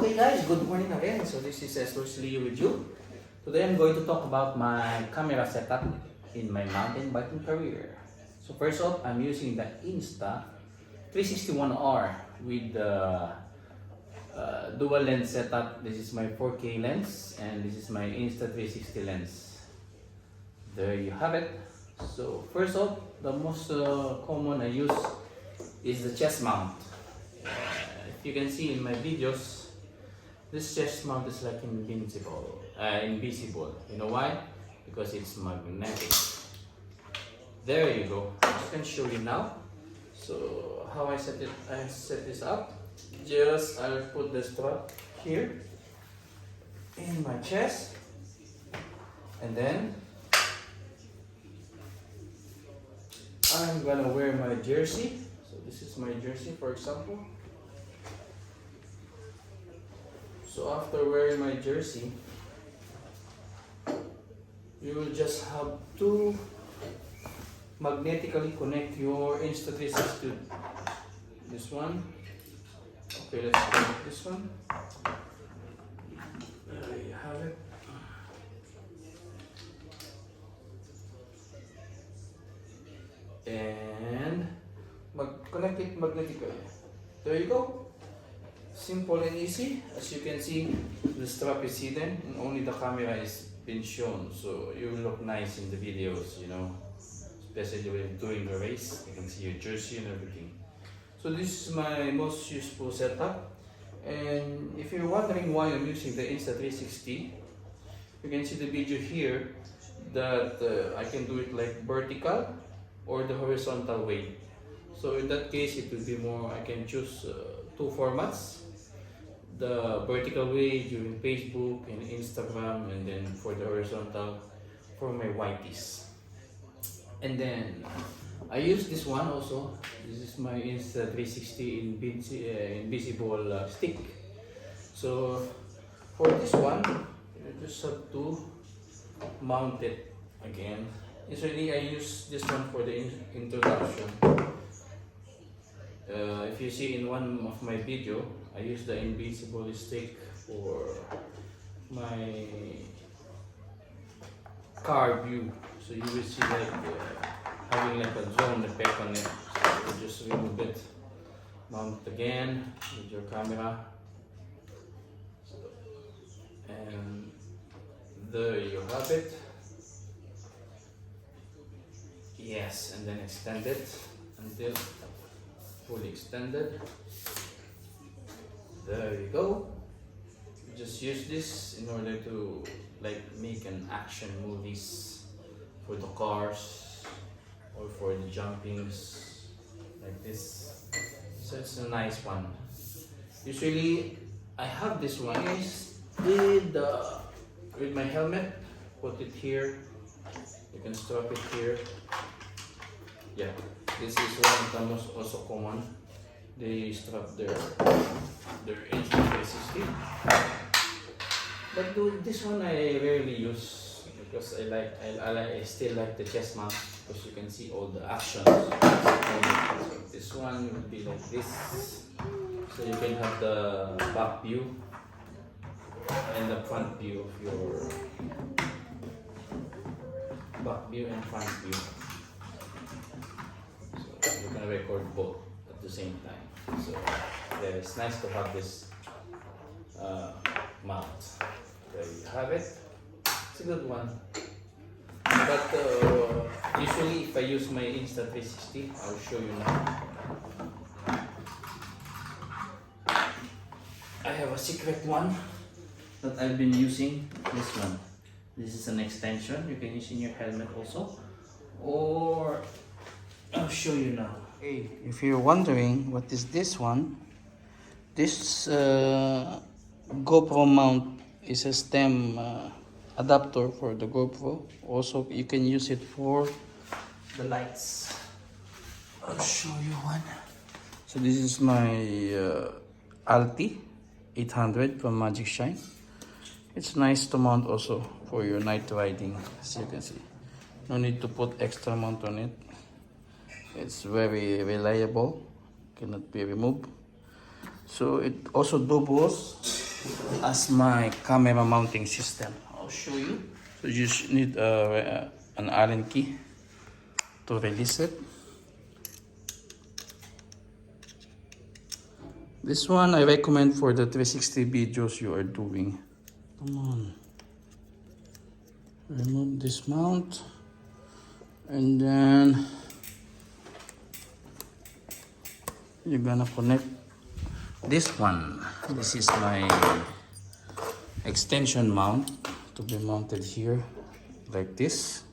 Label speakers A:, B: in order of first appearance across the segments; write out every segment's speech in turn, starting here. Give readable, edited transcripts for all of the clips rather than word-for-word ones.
A: Okay guys, good morning again. So this is Lee with you. Today I'm going to talk about my camera setup in my mountain biking career. So first off, I'm using the Insta360 with the dual lens setup. This is my 4K lens and this is my Insta360 lens. There you have it. So first off, the most common I use is the chest mount. If you can see in my videos, this chest mount is like invisible. You know why? Because it's magnetic. There you go. I can show you now. So how I set this up. Just I'll put the strap here in my chest, and then I'm gonna wear my jersey. So this is my jersey, for example. So after wearing my jersey, you will just have to magnetically connect your Insta360. This one. Okay, let's connect this one. There you have it. And connect it magnetically. There you go. Simple and easy. As you can see, the strap is hidden and only the camera is been shown, so you will look nice in the videos, you know, especially when doing the race. You can see your jersey and everything. So this is my most useful setup. And if you're wondering why I'm using the Insta360, you can see the video here that I can do it like vertical or the horizontal way. So in that case, it will be more, I can choose two formats. The vertical way during Facebook and Instagram, and then for the horizontal for my whiteys. And then I use this one also. This is my Insta360 invisible stick. So for this one, you just have to mount it again. Usually I use this one for the introduction. If you see in one of my video, I use the invisible stick for my car view. So you will see like having like a zone effect on it. So you just remove it, mount it again with your camera. So, and there you have it. Yes, and then extend it until fully extended. There you go. You just use this in order to like make an action movies for the cars or for the jumpings like this. So it's a nice one. Usually I have this one with my helmet. Put it here. You can strap it here. Yeah, this is one of the most also common. They strap their Insta360. But this one I rarely use because I still like the chest mount because you can see all the actions. So this one will be like this, so you can have the back view and the front view of your back view and front view. So you can record both at the same time. So yeah, it's nice to have this mount. There you have it. It's a good one. But usually if I use my Insta360, I'll show you now. I have a secret one that I've been using. This one. This is an extension you can use in your helmet also. Or I'll show you now. Hey, if you're wondering what is this one, this GoPro mount is a stem adapter for the GoPro. Also, you can use it for the lights. I'll show you one. So this is my Alti 800 from Magic Shine. It's nice to mount also for your night riding, as you can see. No need to put extra mount on it. It's very reliable, cannot be removed. So it also doubles as my camera mounting system. I'll show you. So you just need an Allen key to release it. This one I recommend for the 360 videos you are doing. Come on. Remove this mount. And then you're gonna connect this one. This is my extension mount to be mounted here like this.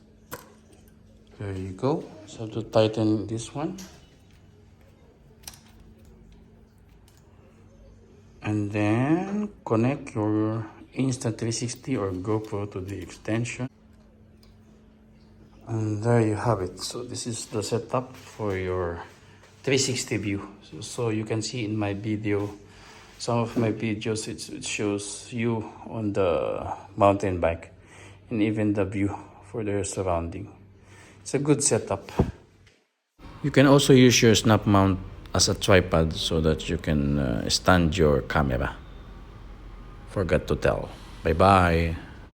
A: There you go. So to tighten this one. And then connect your Insta360 or GoPro to the extension. And there you have it. So this is the setup for your 360 view. So you can see in my video, some of my videos, it shows you on the mountain bike and even the view for the surrounding. It's a good setup. You can also use your snap mount as a tripod so that you can stand your camera. Forgot to tell. Bye bye.